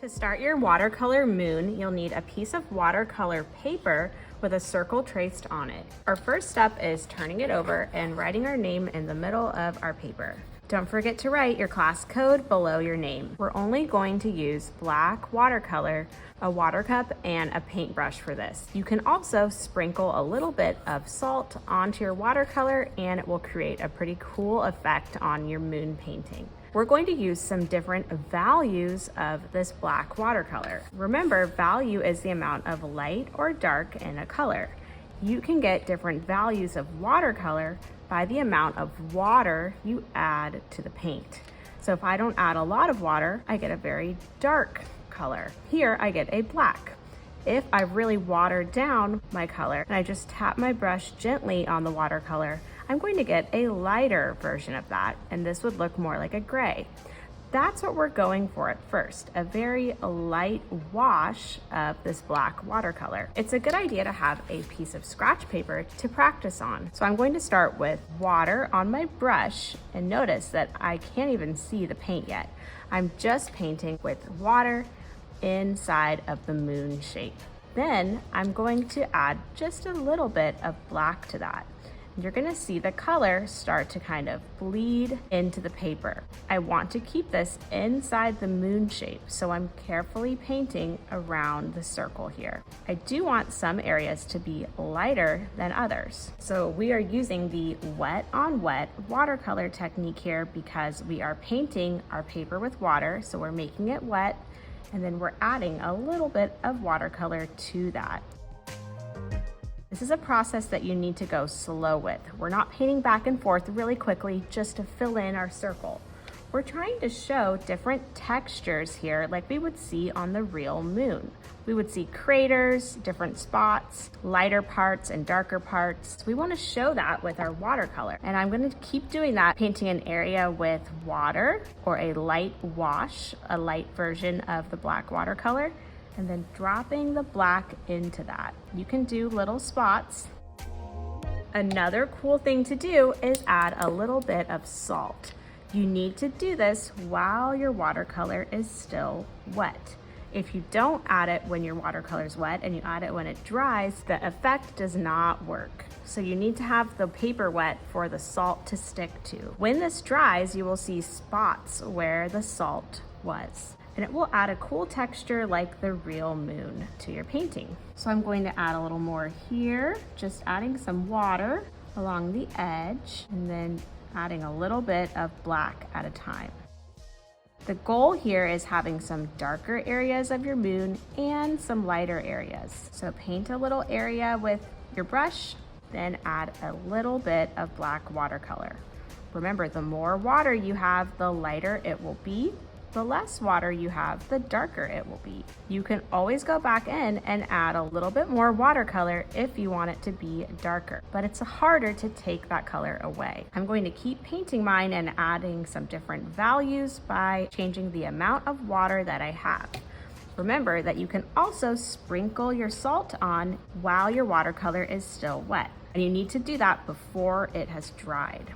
To start your watercolor moon, you'll need a piece of watercolor paper with a circle traced on it. Our first step is turning it over and writing our name in the middle of our paper. Don't forget to write your class code below your name. We're only going to use black watercolor, a water cup, and a paintbrush for this. You can also sprinkle a little bit of salt onto your watercolor and it will create a pretty cool effect on your moon painting. We're going to use some different values of this black watercolor. Remember, value is the amount of light or dark in a color. You can get different values of watercolor by the amount of water you add to the paint. So if I don't add a lot of water, I get a very dark color. Here I get a black. If I really watered down my color and I just tap my brush gently on the watercolor, I'm going to get a lighter version of that, and this would look more like a gray. That's what we're going for at first, a very light wash of this black watercolor. It's a good idea to have a piece of scratch paper to practice on. So I'm going to start with water on my brush, and notice that I can't even see the paint yet. I'm just painting with water inside of the moon shape. Then I'm going to add just a little bit of black to that. You're gonna see the color start to kind of bleed into the paper. I want to keep this inside the moon shape, so I'm carefully painting around the circle here. I do want some areas to be lighter than others. So we are using the wet on wet watercolor technique here because we are painting our paper with water, so we're making it wet, and then we're adding a little bit of watercolor to that. This is a process that you need to go slow with. We're not painting back and forth really quickly just to fill in our circle. We're trying to show different textures here like we would see on the real moon. We would see craters, different spots, lighter parts and darker parts. So we want to show that with our watercolor. And I'm going to keep doing that, painting an area with water or a light wash, a light version of the black watercolor, and then dropping the black into that. You can do little spots. Another cool thing to do is add a little bit of salt. You need to do this while your watercolor is still wet. If you don't add it when your watercolor is wet and you add it when it dries, the effect does not work. So you need to have the paper wet for the salt to stick to. When this dries, you will see spots where the salt was, and it will add a cool texture like the real moon to your painting. So I'm going to add a little more here, just adding some water along the edge and then adding a little bit of black at a time. The goal here is having some darker areas of your moon and some lighter areas. So paint a little area with your brush, then add a little bit of black watercolor. Remember, the more water you have, the lighter it will be. The less water you have, the darker it will be. You can always go back in and add a little bit more watercolor if you want it to be darker, but it's harder to take that color away. I'm going to keep painting mine and adding some different values by changing the amount of water that I have. Remember that you can also sprinkle your salt on while your watercolor is still wet, and you need to do that before it has dried.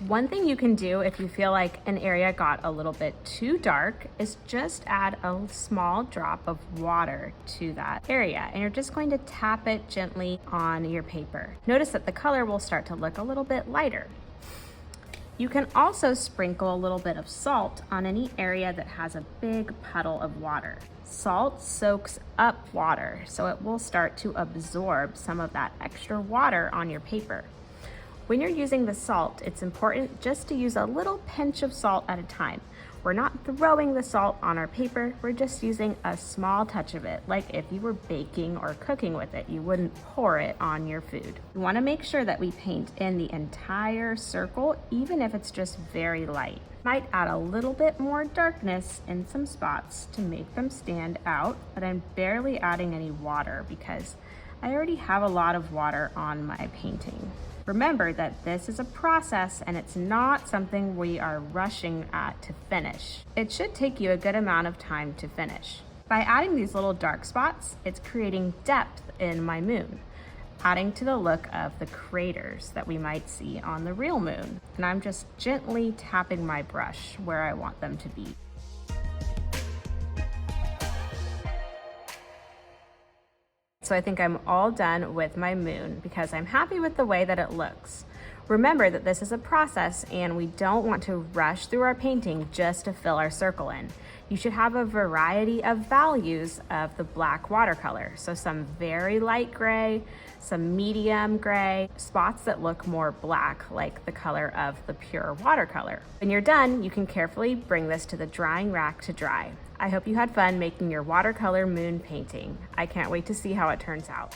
One thing you can do if you feel like an area got a little bit too dark is just add a small drop of water to that area, and you're just going to tap it gently on your paper. Notice that the color will start to look a little bit lighter. You can also sprinkle a little bit of salt on any area that has a big puddle of water. Salt soaks up water, so it will start to absorb some of that extra water on your paper. When you're using the salt, it's important just to use a little pinch of salt at a time. We're not throwing the salt on our paper, we're just using a small touch of it, like if you were baking or cooking with it, you wouldn't pour it on your food. We want to make sure that we paint in the entire circle, even if it's just very light. Might add a little bit more darkness in some spots to make them stand out, but I'm barely adding any water because I already have a lot of water on my painting. Remember that this is a process and it's not something we are rushing at to finish. It should take you a good amount of time to finish. By adding these little dark spots, it's creating depth in my moon. adding to the look of the craters that we might see on the real moon. And I'm just gently tapping my brush where I want them to be. So I think I'm all done with my moon because I'm happy with the way that it looks. Remember that this is a process and we don't want to rush through our painting just to fill our circle in. You should have a variety of values of the black watercolor. So some very light gray, some medium gray, spots that look more black like the color of the pure watercolor. When you're done, you can carefully bring this to the drying rack to dry. I hope you had fun making your watercolor moon painting. I can't wait to see how it turns out.